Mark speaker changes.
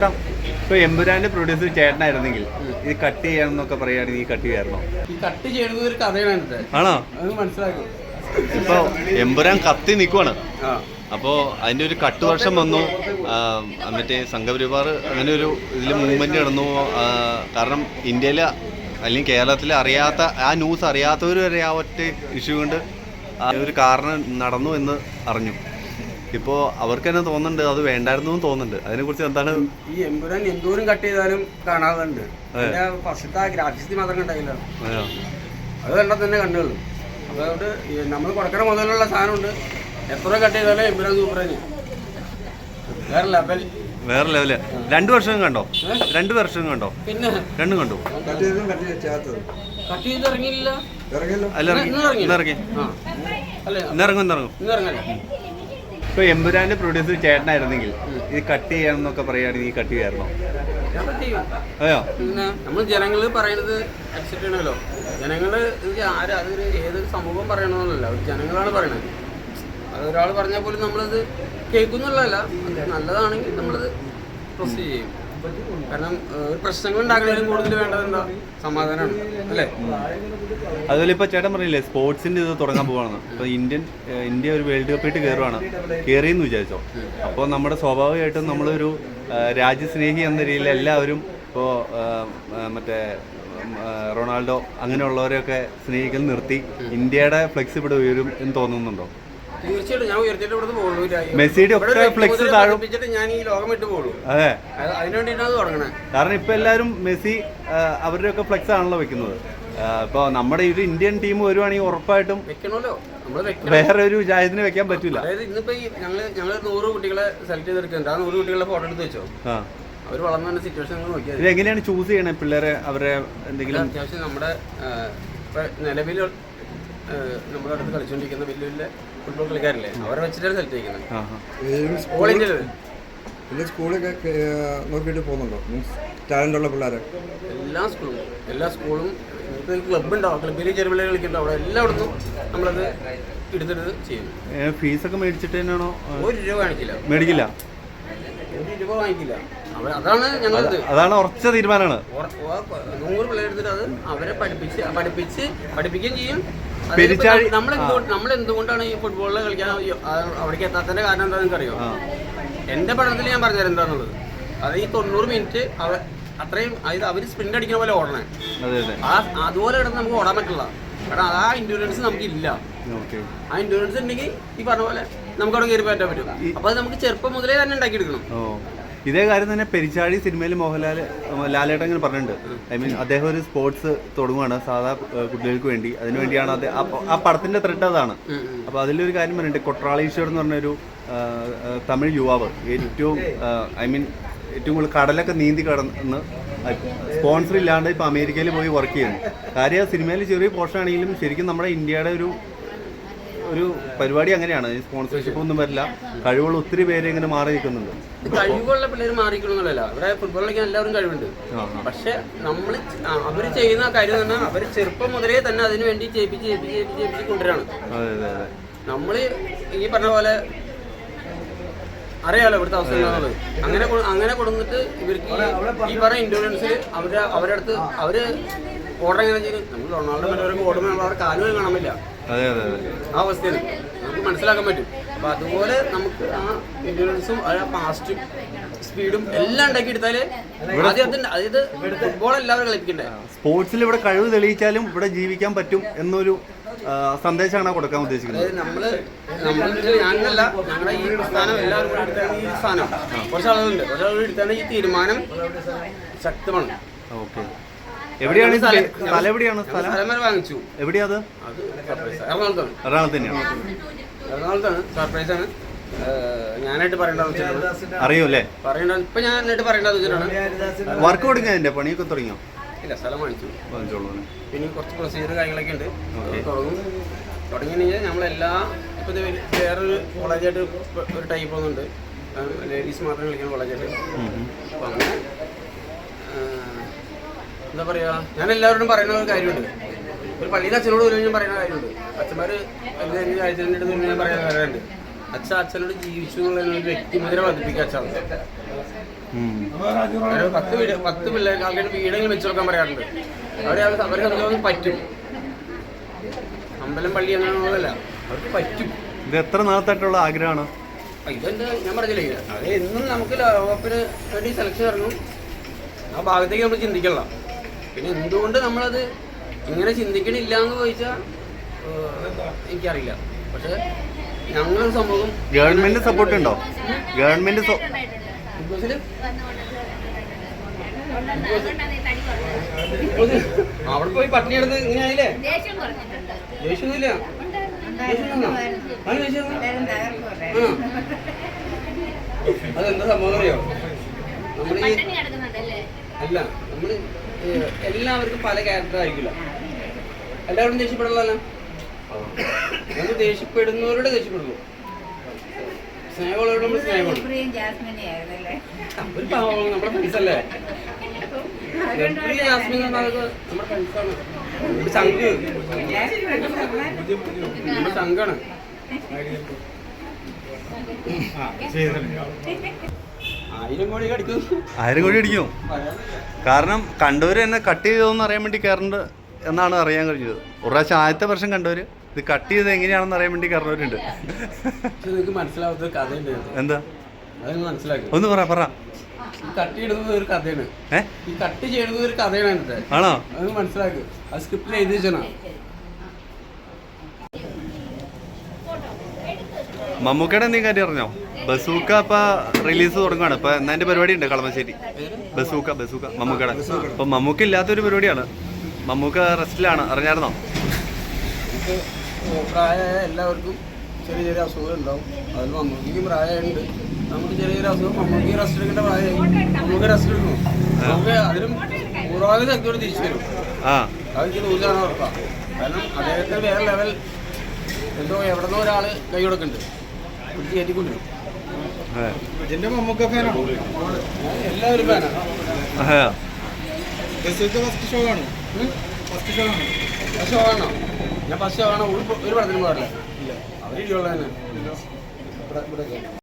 Speaker 1: ഇപ്പൊ എമ്പുരാന്റെ പ്രൊഡ്യൂസർ ചേട്ടനായിരുന്നെങ്കിൽ ഇത് കട്ട് ചെയ്യാന്നൊക്കെ പറയുകയാണെങ്കിൽ കട്ട് ചെയ്യായിരുന്നോ?
Speaker 2: ഈ കട്ട് ചെയ്യുന്നത് ഒരു കഥയാണ്.
Speaker 1: ആണോ?
Speaker 2: അത് മനസ്സിലാക്കും.
Speaker 1: ഇപ്പൊ എമ്പുരാൻ കത്തി നിൽക്കുവാണ്. അപ്പോൾ അതിൻ്റെ ഒരു കട്ട് വർഷം വന്നു. മറ്റേ സംഘപരിവാർ അങ്ങനെ ഒരു ഇതിൽ മൂവ്മെന്റ് നടന്നു. കാരണം ഇന്ത്യയിൽ അല്ലെങ്കിൽ കേരളത്തിൽ അറിയാത്ത ആ ന്യൂസ് അറിയാത്തവർ വരെ ആ ഒറ്റ ഇഷ്യൂ കൊണ്ട് ഒരു കാരണം നടന്നു എന്ന് അറിഞ്ഞു. ഇപ്പോൾ അവർക്ക് തന്നെ തോന്നുന്നുണ്ട് അത് വേണ്ടായിരുന്നു എന്ന് തോന്നുന്നുണ്ട്. അതിനെക്കുറിച്ച് എന്താണ്?
Speaker 2: ഈ എമ്പുരാൻ എന്തോരം കട്ട് ചെയ്താലും കാണാറുണ്ട്. ഫസ്റ്റത്തെ ഗ്രാഫിക്സ് മാത്രം കണ്ടായില്ല, അത് കണ്ടാൽ തന്നെ കണ്ടുള്ളൂ. അപ്പോൾ അതുകൊണ്ട് നമ്മൾ കൊടുക്കണ മുതലുള്ള സാധനമുണ്ട്. എത്ര കട്ട് ചെയ്താലും എമ്പുരാൻ സൂപ്പറാണ്.
Speaker 1: വേറെ ലെവല്. 2 വർഷം കണ്ടോ? 2 വർഷം കണ്ടോ? പിന്നെ രണ്ടും കണ്ടു.
Speaker 2: കട്ട് ചെയ്ത് ഇറങ്ങിയില്ല.
Speaker 1: ഇന്നിറങ്ങും. ഇപ്പൊ എമ്പുരാന്റെ പ്രൊഡ്യൂസർ ചേട്ടനായിരുന്നെങ്കിൽ ഇത് കട്ട് ചെയ്യാന്നൊക്കെ പറയുകയാണെങ്കിൽ കട്ട് ചെയ്യായിരുന്നോ? അതെയോ?
Speaker 2: പിന്നെ നമ്മൾ ജനങ്ങൾ പറയുന്നത് അക്സെപ്റ്റ് ചെയ്യണമല്ലോ. ജനങ്ങള് അതൊരു ഏതൊരു സമൂഹം പറയണമെന്നല്ല, ജനങ്ങളാണ് പറയണത്. അതൊരാൾ പറഞ്ഞാൽ പോലും നമ്മളത് കേൾക്കുന്നുള്ളതല്ല. അത് നല്ലതാണെങ്കിൽ നമ്മളത് പ്രൊസീഡ് ചെയ്യും. കാരണം പ്രശ്നങ്ങൾ ഉണ്ടാക്കുന്നതിലും കൂടുതൽ വേണ്ടത് എന്താ? സമാധാനമാണ്, അല്ലേ?
Speaker 1: അതുപോലെ ഇപ്പൊ ചേട്ടൻ പറഞ്ഞില്ലേ സ്പോർട്സിന്റെ ഇത് തുടങ്ങാൻ പോവാണെന്ന്. ഇപ്പൊ ഇന്ത്യ ഒരു വേൾഡ് കപ്പായിട്ട് കയറിയെന്ന് വിചാരിച്ചോ. അപ്പോൾ നമ്മുടെ സ്വാഭാവികമായിട്ടും നമ്മളൊരു രാജ്യസ്നേഹി എന്ന രീതിയിൽ എല്ലാവരും ഇപ്പോൾ മറ്റേ റൊണാൾഡോ അങ്ങനെയുള്ളവരെയൊക്കെ സ്നേഹിക്കൽ നിർത്തി ഇന്ത്യയുടെ ഫ്ലെക്സ് ഇവിടെ ഉയരും എന്ന് തോന്നുന്നുണ്ടോ?
Speaker 2: തീർച്ചയായിട്ടും ഞാൻ ഉയർത്തിയിട്ട് ഇവിടുന്ന് പോകുള്ളൂ.
Speaker 1: മെസ്സിയുടെ ഒക്കെ ഫ്ലെക്സ് താഴും.
Speaker 2: ഞാൻ ഈ ലോകം വിട്ടു പോകുള്ളൂ.
Speaker 1: അതെ,
Speaker 2: അതിനു വേണ്ടിയിട്ടാണ് തുടങ്ങണേ.
Speaker 1: കാരണം ഇപ്പൊ എല്ലാവരും മെസ്സി അവരുടെയൊക്കെ ഫ്ലെക്സ് ആണല്ലോ വെക്കുന്നത്. ഇപ്പൊ നമ്മുടെ ഒരു ഇന്ത്യൻ ടീം വരുവാണെങ്കിൽ ഉറപ്പായിട്ടും
Speaker 2: വെക്കണമല്ലോ.
Speaker 1: വേറെ ഒരു രാജ്യത്തിന് വെക്കാൻ പറ്റില്ല.
Speaker 2: അതായത് ഇന്നിപ്പോ ഞങ്ങൾ 100 കുട്ടികളെ സെലക്ട് ചെയ്തെടുക്കുന്നുണ്ട്. ആ 100 കുട്ടികളുടെ ഫോട്ടോ എടുത്ത് വെച്ചോ. അവർ വളർന്ന സിറ്റുവേഷൻ നോക്കിയാൽ
Speaker 1: ഇത് എങ്ങനെയാണ് ചൂസ് ചെയ്യണേ പിള്ളേരെ? അവരെ എന്തെങ്കിലും
Speaker 2: അത്യാവശ്യം നമ്മുടെ നിലവിൽ നമ്മുടെ അടുത്ത് കളിച്ചുകൊണ്ടിരിക്കുന്ന വലിയ വലിയ ഫുട്ബോൾ കളിക്കാരില്ലേ, അവരെ വെച്ചിട്ടാണ് സെലക്ട് ചെയ്യുന്നത്. ഓൾ ഇന്ത്യയിൽ
Speaker 3: സ്കൂളൊക്കെ നോക്കിയിട്ട് പോകുന്നുണ്ടോ? ടാലന്റ് ഉള്ള പിള്ളേരെ
Speaker 2: എല്ലാ സ്കൂളും ക്ലബ് ഉണ്ടാവും. ക്ലബിൽ ചെറിയ പിള്ളേർ കളിക്കുന്നുണ്ടോ, അവിടെ എല്ലായിടത്തും നമ്മളത് എടുത്തിട്ട് ചെയ്യും.
Speaker 1: ഫീസൊക്കെ മേടിച്ചിട്ട് തന്നെയാണോ?
Speaker 2: 1 രൂപ
Speaker 1: മേടിക്കില്ല.
Speaker 2: 1 രൂപ വാങ്ങിക്കില്ല. അതാണ് ഞങ്ങളത്.
Speaker 1: അതാണ് ഉറച്ച തീരുമാനമാണ്.
Speaker 2: 100 പിള്ളേർ എടുത്തിട്ട് അത് അവരെ പഠിപ്പിക്കുകയും ചെയ്യും. നമ്മളെന്തുകൊണ്ടാണ് ഈ ഫുട്ബോളിൽ കളിക്കാൻ അവിടേക്ക് എത്താത്തതിന്റെ കാരണം എന്താണെന്ന് എനിക്കറിയോ? എന്റെ പഠനത്തിൽ ഞാൻ പറഞ്ഞുതരാം എന്താണെന്നുള്ളത്. അത് ഈ 90 മിനിറ്റ് അത്രയും അവർ സ്പ്രിന്റ് അടിക്കുന്ന പോലെ ഓടണേ. അതുപോലെ കിടന്ന് നമുക്ക് ഓടാൻ പറ്റില്ല. കാരണം ആ ഇൻഡ്യൂറൻസ് നമുക്കില്ല. ആ ഇൻഡ്യൂറൻസ് ഉണ്ടെങ്കിൽ ഈ പറഞ്ഞ പോലെ നമുക്ക് അവിടെ കയറി പറ്റാൻ പറ്റും. അപ്പൊ അത് നമുക്ക് ചെറുപ്പം മുതലേ തന്നെ ഉണ്ടാക്കിയെടുക്കണം.
Speaker 1: ഇതേ കാര്യം തന്നെ പെരിച്ചാഴി സിനിമയിൽ ലാലേട്ടൻ ഇങ്ങനെ പറഞ്ഞിട്ടുണ്ട്. ഐ മീൻ അദ്ദേഹം ഒരു സ്പോർട്സ് തുടങ്ങുകയാണ് സാധാ കുട്ടികൾക്ക് വേണ്ടി. അതിനുവേണ്ടിയാണ് ആ പടത്തിന്റെ ത്രെഡ് അതാണ്. അപ്പൊ അതിലൊരു കാര്യം പറഞ്ഞിട്ട് കൊട്രാളീശ്വർ എന്ന് പറഞ്ഞൊരു തമിഴ് യുവാവ് ഏറ്റവും കൂടുതൽ കടലൊക്കെ നീന്തി കടന്ന് സ്പോൺസർ ഇല്ലാണ്ട് ഇപ്പൊ അമേരിക്കയിൽ പോയി വർക്ക് ചെയ്യുന്നു. കാര്യം സിനിമയിൽ ചെറിയ പോർഷൻ ആണെങ്കിലും ശരിക്കും നമ്മുടെ ഇന്ത്യയുടെ ഒരു പരിപാടി അങ്ങനെയാണ്. സ്പോൺസർഷിപ്പ് ഒന്നും വരില്ല. കഴിവുള്ള ഒത്തിരി പേര് ഇങ്ങനെ മാറി നിൽക്കുന്നുണ്ട്.
Speaker 2: കഴിവുള്ള പിള്ളേർ മാറിക്കണമെന്നല്ല. ഇവിടെ ഫുട്ബോൾ കളിക്കാൻ എല്ലാവരും കഴിവുണ്ട്. പക്ഷെ നമ്മൾ അവർ ചെയ്യുന്ന കാര്യം തന്നെ അവർ ചെറുപ്പം മുതലേ തന്നെ അതിനു വേണ്ടി ചെയ്യിപ്പിച്ച് കൊണ്ടുവരാണ്. നമ്മള് ഈ പറഞ്ഞ പോലെ അറിയാലോ ഇവിടുത്തെ അവസ്ഥ എന്താണുള്ളത്. അങ്ങനെ കൊടുത്തിട്ട് ഇവർക്ക് ഈ പറഞ്ഞ ഇൻഡ്യൂറൻസിൽ അവരുടെ അടുത്ത് അവര് ഓർഡർ എങ്ങനെ ചെയ്യും? നമ്മൾ റൊണാൾഡോ മറ്റവരൊക്കെ ഓടുമ്പോൾ നമ്മൾ അവരുടെ കാലുകൾ കാണാൻ പറ്റില്ല. ആ അവസ്ഥയിൽ നമുക്ക് മനസ്സിലാക്കാൻ പറ്റും. അപ്പൊ അതുപോലെ നമുക്ക് ആ ഇൻഡ്യൂറൻസും ഫാസ്റ്റും സ്പീഡും എല്ലാം ഉണ്ടാക്കി എടുത്താലേ അതായത് ഫുട്ബോൾ എല്ലാവരും കളിപ്പിക്കണ്ടേ.
Speaker 1: സ്പോർട്സിൽ ഇവിടെ കഴിവ് തെളിയിച്ചാലും ഇവിടെ ജീവിക്കാൻ പറ്റും എന്നൊരു സന്ദേശമാണ് കൊടുക്കാൻ ഉദ്ദേശിക്കുന്നത്.
Speaker 2: ഞാനല്ല, ഞങ്ങളുടെ ഈ സ്ഥാനം എല്ലാവരും കൂടി എടുത്താണ് ഈ സ്ഥാനം. കുറച്ച് ആളുകളുടെ എടുത്താണ് ഈ തീരുമാനം ശക്തമാണ്.
Speaker 1: ഓക്കെ, എവിടെയാണ് സ്ഥലം? എവിടെയാണ്
Speaker 2: സ്ഥലം വരെ വാങ്ങിച്ചു.
Speaker 1: എവിടെയാ അത്?
Speaker 2: എറണാകുളത്താണ്. എറണാകുളത്താണ്. സർപ്രൈസ് ആണ്. ഞാനായിട്ട് പറയേണ്ടത്
Speaker 1: അറിയൂല്ലേ?
Speaker 2: പറയേണ്ട ഇപ്പൊ ഞാനായിട്ട് പറയേണ്ടത് വെച്ചിട്ടാണ്.
Speaker 1: വർക്ക് കൊടുക്കാൻ എന്റെ പണിയൊക്കെ തുടങ്ങിയോ?
Speaker 2: ഇല്ല, സ്ഥലം വാങ്ങിച്ചു. പിന്നെ കുറച്ച് പ്രൊസീജിയർ കാര്യങ്ങളൊക്കെ ഉണ്ട്. തുടങ്ങിക്കഴിഞ്ഞാൽ നമ്മളെല്ലാ ഇപ്പൊ വേറൊരു കോളേജായിട്ട് ഒരു ടൈപ്പ് ഒന്നുണ്ട്. ലേഡീസ് മാത്രം കളിക്കുന്ന കോളേജായിട്ട്. അപ്പൊ അങ്ങനെ എന്താ പറയാ, ഞാൻ എല്ലാവരോടും പറയുന്ന ഒരു കാര്യമുണ്ട്. ഒരു പള്ളിയിലെ അച്ഛനോട് പോലും ഞാൻ പറയുന്ന കാര്യമുണ്ട്. അച്ഛന്മാർ കാര്യത്തിൻ്റെ അടുത്ത് ഞാൻ പറയുന്ന കാര്യമുണ്ട്. അച്ഛനോട് ജീവിച്ചു എന്നുള്ള വ്യക്തിമുദ്ര വർദ്ധിപ്പിക്കുക. അച്ഛൻ പത്ത് പിള്ളേർക്ക് ആൾക്കാരുടെ വീടെങ്കിലും വെച്ച് കൊടുക്കാൻ പറയാറുണ്ട്. അവർക്ക് പറ്റും. അമ്പലം പള്ളി അങ്ങനെയുള്ളതല്ല, അവർക്ക് പറ്റും.
Speaker 1: ഇത് എത്ര നാളത്തായിട്ടുള്ള ആഗ്രഹമാണ്?
Speaker 2: ഇതെന്താ ഞാൻ പറഞ്ഞില്ലേ, അത് എന്നും നമുക്ക് ലോകകപ്പിന് വേണ്ടി സെലക്ഷൻ ഇറങ്ങും. ആ ഭാഗത്തേക്ക് നമ്മൾ ചിന്തിക്കണ്ട. പിന്നെ എന്തുകൊണ്ട് നമ്മളത് ഇങ്ങനെ ചിന്തിക്കണില്ല എന്ന് ചോദിച്ചാൽ എനിക്കറിയില്ല. പക്ഷെ ഞങ്ങളൊരു സമൂഹം
Speaker 1: ഗവൺമെന്റ് സപ്പോർട്ട് ഉണ്ടോ? ഗവൺമെന്റ്
Speaker 2: അവിടെ പോയി പട്ടിണി എടുത്ത് ഇങ്ങനെ ആയില്ലേ? ദേഷ്യമൊന്നുമില്ല. അതെന്താ സംഭവം അറിയോ? നമ്മള് അല്ല, നമ്മള് എല്ലാവർക്കും പല ക്യാരക്ടർ ആയിരിക്കില്ല. എല്ലാവരും ദേഷ്യപ്പെടലല്ലോ. നമ്മൾ ദേഷ്യപ്പെടുന്നവരോട് ദേഷ്യപ്പെടുള്ളൂ. സ്നേഹമുള്ളവരോട് നമ്മൾ സ്നേഹമുള്ളൂ. നമ്മുടെ ഫ്രണ്ട്സല്ലേ? ജാസ്മിൻ നമ്മുടെ ഫ്രണ്ട്സാണ്. നമ്മുടെ ചങ്കാണ്. ആയിരം കോടി
Speaker 1: അടിക്കും. കാരണം കണ്ടവര് തന്നെ കട്ട് ചെയ്തോന്ന് അറിയാൻ വേണ്ടി കയറുന്നുണ്ട് എന്നാണ് അറിയാൻ കഴിഞ്ഞത്. ഒരു പ്രാവശ്യം ആദ്യത്തെ വർഷം കണ്ടവര് ഇത് കട്ട് ചെയ്ത് എങ്ങനെയാണെന്ന് അറിയാൻ വേണ്ടി കയറുന്നവരുണ്ട്.
Speaker 2: നിങ്ങൾക്ക് മനസ്സിലാവാത്ത കഥയുണ്ട്.
Speaker 1: എന്താ?
Speaker 2: അതൊന്ന് മനസ്സിലാക്കി
Speaker 1: ഒന്ന് പറ.
Speaker 2: കട്ട് ചെയ്യുന്നത് ഒരു കഥയാണ്. ഈ കട്ട് ചെയ്യുന്നത് ഒരു കഥയാണ് എന്നിട്ട്.
Speaker 1: ആണോ?
Speaker 2: അതൊന്ന് മനസ്സിലാക്ക്. അത് സ്ക്രിപ്റ്റിൽ എഴുതി വെച്ചാണ്.
Speaker 1: മമ്മൂക്കയുടെ എന്തെങ്കിലും കാര്യം അറിഞ്ഞോ? ബസൂക്ക ഇപ്പൊ റിലീസ് തുടങ്ങുകയാണ്. ഇപ്പൊ എന്നാൻ്റെ പരിപാടി ഉണ്ട് കളമശ്ശേരി. ബസൂക്ക മമ്മൂക്കയുടെ. ഇപ്പൊ മമ്മൂക്ക ഇല്ലാത്തൊരു പരിപാടിയാണ്. മമ്മൂക്ക റെസ്റ്റിലാണ്, അറിഞ്ഞായിരുന്നോ?
Speaker 2: പ്രായമായ എല്ലാവർക്കും ചെറിയ ചെറിയ അസുഖം ഉണ്ടാവും. അതിൽ മമ്മൂക്കിക്ക് പ്രായമുണ്ട്. നമുക്ക് ചെറിയൊരു അസുഖം, മമ്മൂക്ക് റെസ്റ്റ് എടുക്കേണ്ട പ്രായമായി. മമ്മൂക്ക് റെസ്റ്റ് എടുക്കും. നമുക്ക് അതിനും പൂർവാധിക ശക്തിയോട് തിരിച്ചു തരും. അതെനിക്ക് 100% ഉറപ്പാണ്. കാരണം അദ്ദേഹത്തിന് വേറെ ലെവൽ എന്തോ എവിടെന്നോ ഒരാൾ കൈ കൊടുക്കുന്നുണ്ട്. പിടിച്ച് കയറ്റിക്കൊണ്ടിരും. എല്ലാവരും ഫാനാണ്. ഫസ്റ്റ് ഷോ ആണോ? ഞാൻ ഫസ്റ്റ് ഷോ ആണോ? ഒരു പടത്തിനും പോകാറില്ല. അവർ ഇടിയുള്ള തന്നെ.